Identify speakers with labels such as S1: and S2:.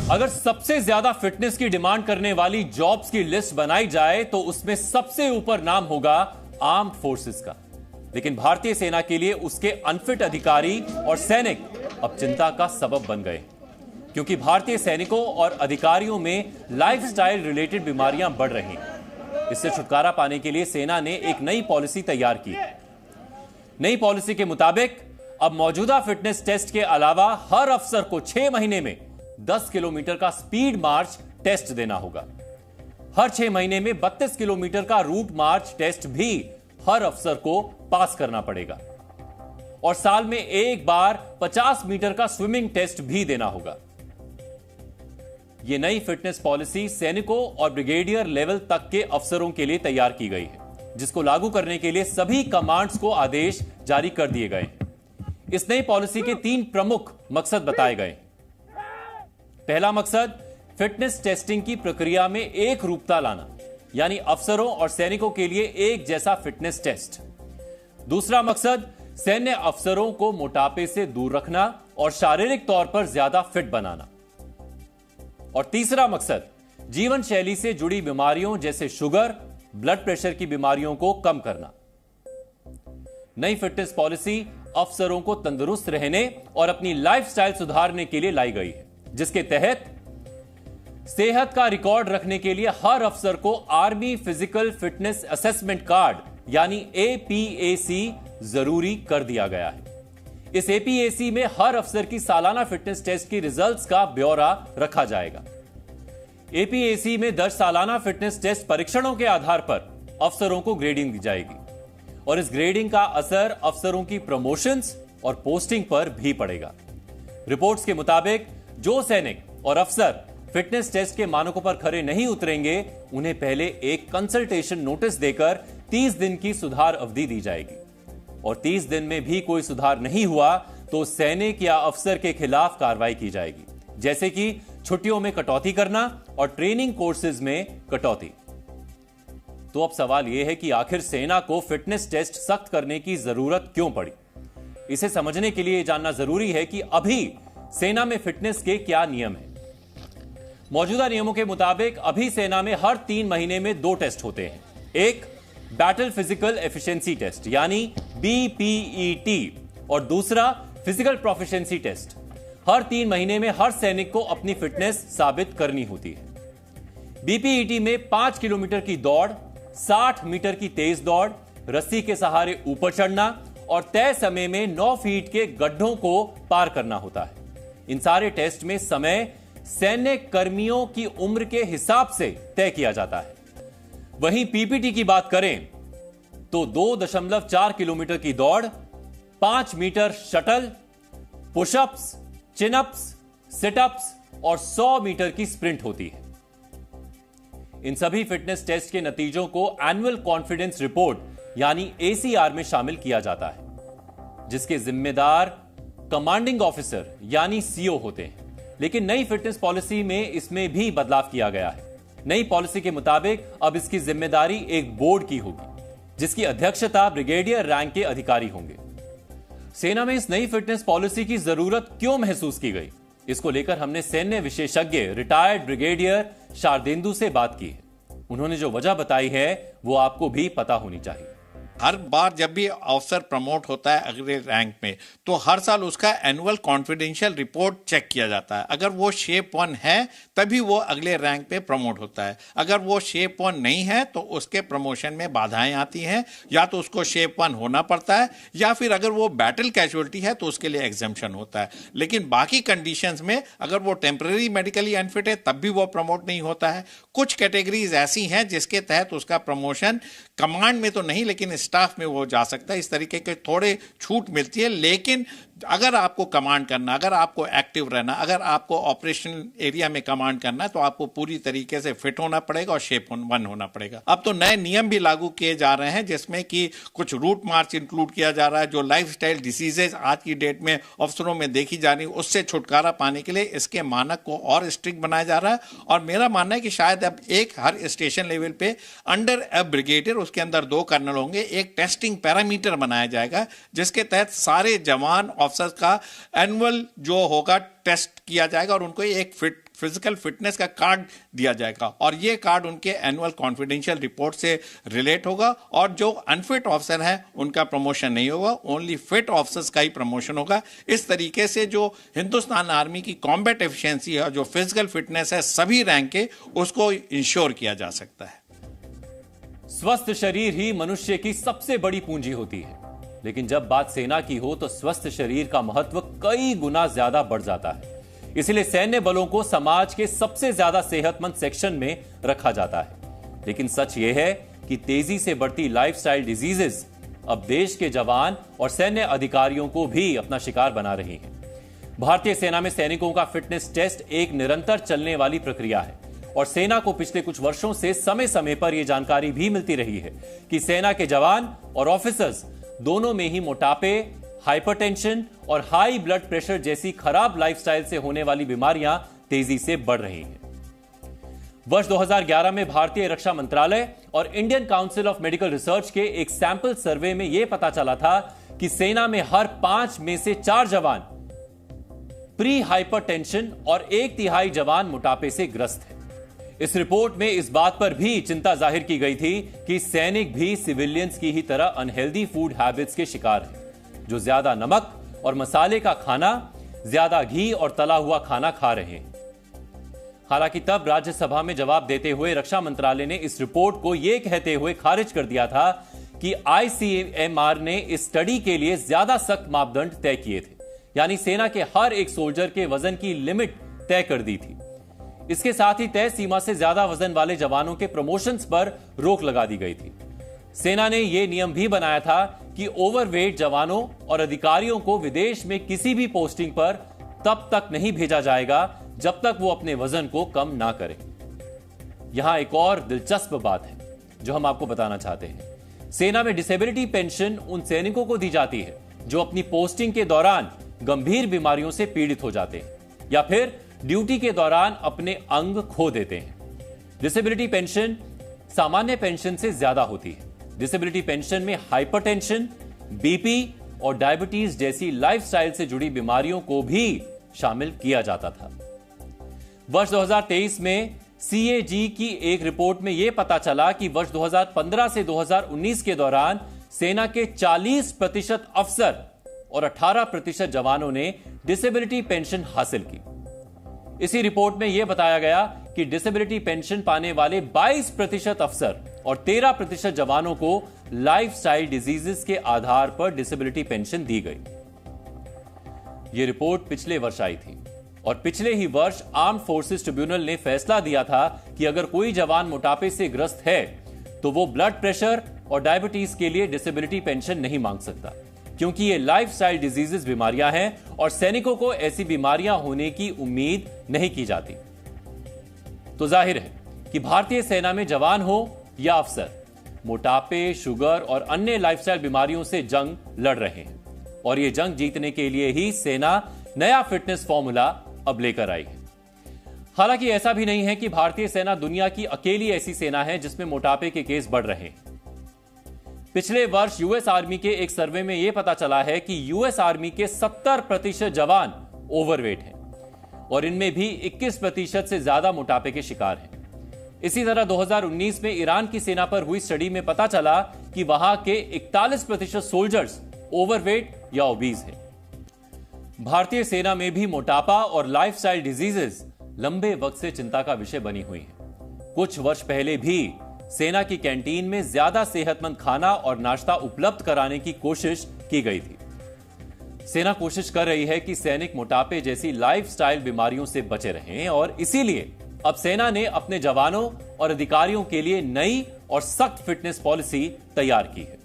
S1: अगर सबसे ज्यादा फिटनेस की डिमांड करने वाली जॉब्स की लिस्ट बनाई जाए तो उसमें सबसे ऊपर नाम होगा आर्म्ड फोर्सेस का। लेकिन भारतीय सेना के लिए उसके अनफिट अधिकारी और सैनिक अब चिंता का सबब बन गए, क्योंकि भारतीय सैनिकों और अधिकारियों में लाइफस्टाइल रिलेटेड बीमारियां बढ़ रही हैं। इससे छुटकारा पाने के लिए सेना ने एक नई पॉलिसी तैयार की। नई पॉलिसी के मुताबिक अब मौजूदा फिटनेस टेस्ट के अलावा हर अफसर को 6 महीने में 10 किलोमीटर का स्पीड मार्च टेस्ट देना होगा। हर 6 महीने में 32 किलोमीटर का रूट मार्च टेस्ट भी हर अफसर को पास करना पड़ेगा और साल में एक बार 50 मीटर का स्विमिंग टेस्ट भी देना होगा। यह नई फिटनेस पॉलिसी सैनिकों और ब्रिगेडियर लेवल तक के अफसरों के लिए तैयार की गई है, जिसको लागू करने के लिए सभी कमांड्स को आदेश जारी कर दिए गए। इस नई पॉलिसी के 3 प्रमुख मकसद बताए गए। पहला मकसद फिटनेस टेस्टिंग की प्रक्रिया में एक रूपता लाना, यानी अफसरों और सैनिकों के लिए एक जैसा फिटनेस टेस्ट। दूसरा मकसद सैन्य अफसरों को मोटापे से दूर रखना और शारीरिक तौर पर ज्यादा फिट बनाना। और तीसरा मकसद जीवन शैली से जुड़ी बीमारियों जैसे शुगर, ब्लड प्रेशर की बीमारियों को कम करना। नई फिटनेस पॉलिसी अफसरों को तंदुरुस्त रहने और अपनी लाइफस्टाइल सुधारने के लिए लाई गई है, जिसके तहत सेहत का रिकॉर्ड रखने के लिए हर अफसर को army physical fitness assessment card यानी एपीएसी जरूरी कर दिया गया है। इस एपीएसी में हर अफसर की सालाना फिटनेस टेस्ट की रिजल्ट्स का ब्यौरा रखा जाएगा। एपीएसी में दर्ज सालाना फिटनेस टेस्ट परीक्षणों के आधार पर अफसरों को ग्रेडिंग दी जाएगी और इस ग्रेडिंग का असर अफसरों की प्रमोशंस और पोस्टिंग पर भी पड़ेगा। रिपोर्ट्स के मुताबिक जो सैनिक और अफसर फिटनेस टेस्ट के मानकों पर खरे नहीं उतरेंगे, उन्हें पहले एक कंसल्टेशन नोटिस देकर 30 दिन की सुधार अवधि दी जाएगी और 30 दिन में भी कोई सुधार नहीं हुआ तो सैनिक या अफसर के खिलाफ कार्रवाई की जाएगी, जैसे कि छुट्टियों में कटौती करना और ट्रेनिंग कोर्सेज में कटौती। तो अब सवाल यह है कि आखिर सेना को फिटनेस टेस्ट सख्त करने की जरूरत क्यों पड़ी? इसे समझने के लिए जानना जरूरी है कि अभी सेना में फिटनेस के क्या नियम हैं। मौजूदा नियमों के मुताबिक अभी सेना में हर 3 महीने में 2 टेस्ट होते हैं। एक बैटल फिजिकल एफिशिएंसी टेस्ट यानी बीपीईटी और दूसरा फिजिकल प्रोफिशिएंसी टेस्ट। हर 3 महीने में हर सैनिक को अपनी फिटनेस साबित करनी होती है। बीपीईटी में 5 किलोमीटर की दौड़, 60 मीटर की तेज दौड़, रस्सी के सहारे ऊपर चढ़ना और तय समय में 9 फीट के गड्ढों को पार करना होता है। इन सारे टेस्ट में समय सैन्य कर्मियों की उम्र के हिसाब से तय किया जाता है। वहीं पीपीटी की बात करें तो 2.4 किलोमीटर की दौड़, 5 metre shuttle, pushups, chinups, situps और 100 मीटर की स्प्रिंट होती है। इन सभी फिटनेस टेस्ट के नतीजों को एनुअल कॉन्फिडेंस रिपोर्ट यानी एसीआर में शामिल किया जाता है, जिसके जिम्मेदार कमांडिंग ऑफिसर यानी सीओ होते हैं। लेकिन नई फिटनेस पॉलिसी में इसमें भी बदलाव किया गया है। नई पॉलिसी के मुताबिक अब इसकी जिम्मेदारी एक बोर्ड की होगी, जिसकी अध्यक्षता ब्रिगेडियर रैंक के अधिकारी होंगे। सेना में इस नई फिटनेस पॉलिसी की जरूरत क्यों महसूस की गई, इसको लेकर हमने सैन्य विशेषज्ञ रिटायर्ड ब्रिगेडियर शारदेंदु से बात की है। उन्होंने जो वजह बताई है वो आपको भी पता होनी चाहिए।
S2: हर बार जब भी अफसर प्रमोट होता है अगले रैंक में, तो हर साल उसका एनुअल कॉन्फिडेंशियल रिपोर्ट चेक किया जाता है। अगर वो शेप 1 है तभी वो अगले रैंक पे प्रमोट होता है। अगर वो शेप 1 नहीं है तो उसके प्रमोशन में बाधाएं आती हैं, या तो उसको शेप 1 होना पड़ता है या फिर अगर वो बैटल कैजुअलिटी है तो उसके लिए एग्जम्पशन होता है। लेकिन बाकी कंडीशंस में अगर वो टेम्पररी मेडिकली अनफिट है तब भी वो प्रमोट नहीं होता है। कुछ कैटेगरीज ऐसी हैं जिसके तहत उसका प्रमोशन कमांड में तो नहीं लेकिन स्टाफ में वो जा सकता है। इस तरीके के थोड़े छूट मिलती है। लेकिन अगर आपको कमांड करना, अगर आपको एक्टिव रहना, अगर आपको ऑपरेशनल एरिया में कमांड करना है तो आपको पूरी तरीके से फिट होना पड़ेगा और शेप 1 होना पड़ेगा। अब तो नए नियम भी लागू किए जा रहे हैं जिसमें कि कुछ रूट मार्च इंक्लूड किया जा रहा है। जो लाइफस्टाइल डिसीजेज आज की डेट में अफसरों में देखी जा रही, उससे छुटकारा पाने के लिए इसके मानक को और स्ट्रिक्ट बनाया जा रहा है। और मेरा मानना है कि शायद अब एक हर स्टेशन लेवल पे अंडर अ ब्रिगेडियर, उसके अंदर 2 कर्नल होंगे, एक टेस्टिंग पैरामीटर बनाया जाएगा जिसके तहत सारे जवान ऑफिसर्स का एनुअल जो होगा टेस्ट किया जाएगा और उनको एक फिजिकल फिटनेस का कार्ड दिया जाएगा और ये कार्ड उनके एनुअल कॉन्फिडेंशियल रिपोर्ट से रिलेट होगा और जो अनफिट ऑफिसर हैं उनका प्रमोशन नहीं होगा, ओनली फिट ऑफिसर्स का ही प्रमोशन होगा। इस तरीके से जो हिंदुस्तान आर्मी की कॉम्बैट एफिशिएंसी है, जो फिजिकल फिटनेस है सभी रैंक के, उसको इंश्योर किया जा सकता है।
S1: स्वस्थ शरीर ही मनुष्य की सबसे बड़ी पूंजी होती है, लेकिन जब बात सेना की हो तो स्वस्थ शरीर का महत्व कई गुना ज्यादा बढ़ जाता है। इसलिए सैन्य बलों को समाज के सबसे ज्यादा सेहतमंद सेक्शन में रखा जाता है। लेकिन सच यह है कि तेजी से बढ़ती लाइफस्टाइल डिजीजेस अब देश के जवान और सैन्य अधिकारियों को भी अपना शिकार बना रही हैं। भारतीय सेना में सैनिकों का फिटनेस टेस्ट एक निरंतर चलने वाली प्रक्रिया है और सेना को पिछले कुछ वर्षों से समय समय पर यह जानकारी भी मिलती रही है कि सेना के जवान और ऑफिसर्स दोनों में ही मोटापे, हाइपरटेंशन और हाई ब्लड प्रेशर जैसी खराब लाइफस्टाइल से होने वाली बीमारियां तेजी से बढ़ रही हैं। वर्ष 2011 में भारतीय रक्षा मंत्रालय और Indian council of medical research के एक सैंपल सर्वे में यह पता चला था कि सेना में हर 5 में से 4 जवान प्री हाइपरटेंशन और 1/3 जवान मोटापे से ग्रस्त हैं। इस रिपोर्ट में इस बात पर भी चिंता जाहिर की गई थी कि सैनिक भी सिविलियंस की ही तरह अनहेल्दी फूड हैबिट्स के शिकार हैं, जो ज्यादा नमक और मसाले का खाना, ज्यादा घी और तला हुआ खाना खा रहे हैं। हालांकि तब राज्यसभा में जवाब देते हुए रक्षा मंत्रालय ने इस रिपोर्ट को यह कहते हुए खारिज कर दिया था कि ICMR ने इस स्टडी के लिए ज्यादा सख्त मापदंड तय किए थे, यानी सेना के हर एक सोल्जर के वजन की लिमिट तय कर दी थी। इसके साथ ही तय सीमा से ज्यादा वजन वाले जवानों के प्रमोशंस पर रोक लगा दी गई थी। सेना ने यह नियम भी बनाया था कि ओवरवेट जवानों और अधिकारियों को विदेश में किसी भी पोस्टिंग पर तब तक नहीं भेजा जाएगा जब तक वो अपने वजन को कम ना करें। यहां एक और दिलचस्प बात है जो हम आपको बताना चाहते हैं। सेना में डिसेबिलिटी पेंशन उन सैनिकों को दी जाती है जो अपनी पोस्टिंग के दौरान गंभीर बीमारियों से पीड़ित हो जाते हैं या फिर ड्यूटी के दौरान अपने अंग खो देते हैं। डिसेबिलिटी पेंशन सामान्य पेंशन से ज्यादा होती है। डिसेबिलिटी पेंशन में हाइपरटेंशन, बीपी और डायबिटीज जैसी लाइफस्टाइल से जुड़ी बीमारियों को भी शामिल किया जाता था। वर्ष 2023 में CAG की एक रिपोर्ट में यह पता चला कि वर्ष 2015 से 2019 के दौरान सेना के 40% अफसर और 18% जवानों ने डिसेबिलिटी पेंशन हासिल की। इसी रिपोर्ट में यह बताया गया कि डिसेबिलिटी पेंशन पाने वाले 22% अफसर और 13% जवानों को लाइफस्टाइल डिजीजेस के आधार पर डिसेबिलिटी पेंशन दी गई। यह रिपोर्ट पिछले वर्ष आई थी और पिछले ही वर्ष आर्म्ड फोर्सेस ट्रिब्यूनल ने फैसला दिया था कि अगर कोई जवान मोटापे से ग्रस्त है तो वो ब्लड प्रेशर और डायबिटीज के लिए डिसेबिलिटी पेंशन नहीं मांग सकता, क्योंकि ये लाइफस्टाइल डिजीजेस बीमारियां हैं और सैनिकों को ऐसी बीमारियां होने की उम्मीद नहीं की जाती। तो जाहिर है कि भारतीय सेना में जवान हो या अफसर, मोटापे, शुगर और अन्य लाइफस्टाइल बीमारियों से जंग लड़ रहे हैं और ये जंग जीतने के लिए ही सेना नया फिटनेस फॉर्मूला अब लेकर आई है। हालांकि ऐसा भी नहीं है कि भारतीय सेना दुनिया की अकेली ऐसी सेना है जिसमें मोटापे के केस बढ़ रहे हैं। पिछले वर्ष यूएस आर्मी के एक सर्वे में यह पता चला है कि यूएस आर्मी के 70% जवान ओवरवेट हैं और इनमें भी 21% से ज्यादा मोटापे के शिकार हैं। इसी तरह 2019 में ईरान की सेना पर हुई स्टडी में पता चला कि वहां के 41% सोल्जर्स ओवरवेट या ओबीज हैं। भारतीय सेना में भी मोटापा और लाइफस्टाइल डिजीजेस लंबे वक्त से चिंता का विषय बनी हुई हैं। कुछ वर्ष पहले भी सेना की कैंटीन में ज्यादा सेहतमंद खाना और नाश्ता उपलब्ध कराने की कोशिश की गई थी। सेना कोशिश कर रही है कि सैनिक मोटापे जैसी लाइफस्टाइल बीमारियों से बचे रहें और इसीलिए अब सेना ने अपने जवानों और अधिकारियों के लिए नई और सख्त फिटनेस पॉलिसी तैयार की है।